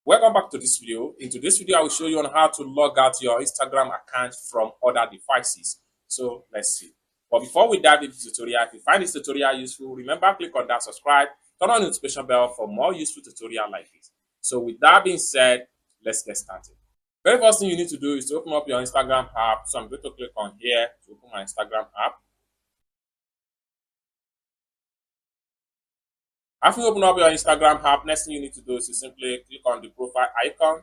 Welcome back to this video. In today's video, I will show you on how to log out your Instagram account from other devices. So let's see. But before we dive into the tutorial, if you find this tutorial useful, remember click on that subscribe, turn on the notification bell for more useful tutorial like this. So with that being said, let's get started. Very first thing you need to do is to open up your Instagram app. So I'm going to click on here to open my Instagram app. After you open up your Instagram app, next thing you need to do is to simply click on the profile icon.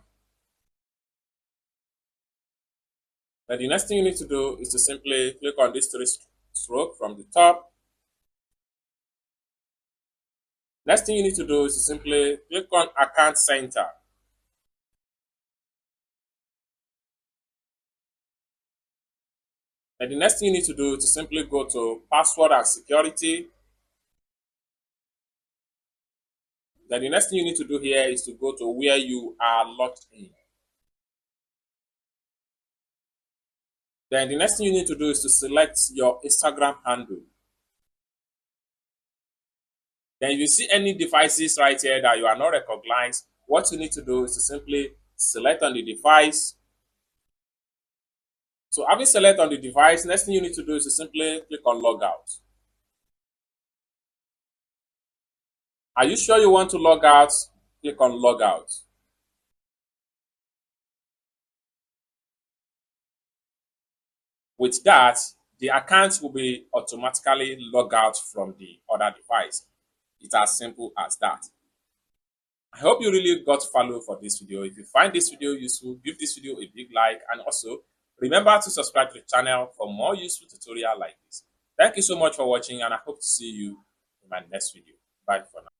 Then the next thing you need to do is to simply click on this three stroke from the top. Next thing you need to do is to simply click on account center. And the next thing you need to do is to simply go to password and security. Then the next thing you need to do here is to go to where you are logged in. Then the next thing you need to do is to select your Instagram handle. Then if you see any devices right here that you are not recognized, what you need to do is to simply select on the device. So having selected on the device, next thing you need to do is to simply click on logout. Are you sure you want to log out? Click on logout. With that, the account will be automatically logged out from the other device. It's as simple as that. I hope you really got value for this video. If you find this video useful, give this video a big like, and also remember to subscribe to the channel for more useful tutorials like this. Thank you so much for watching, and I hope to see you in my next video. Bye for now.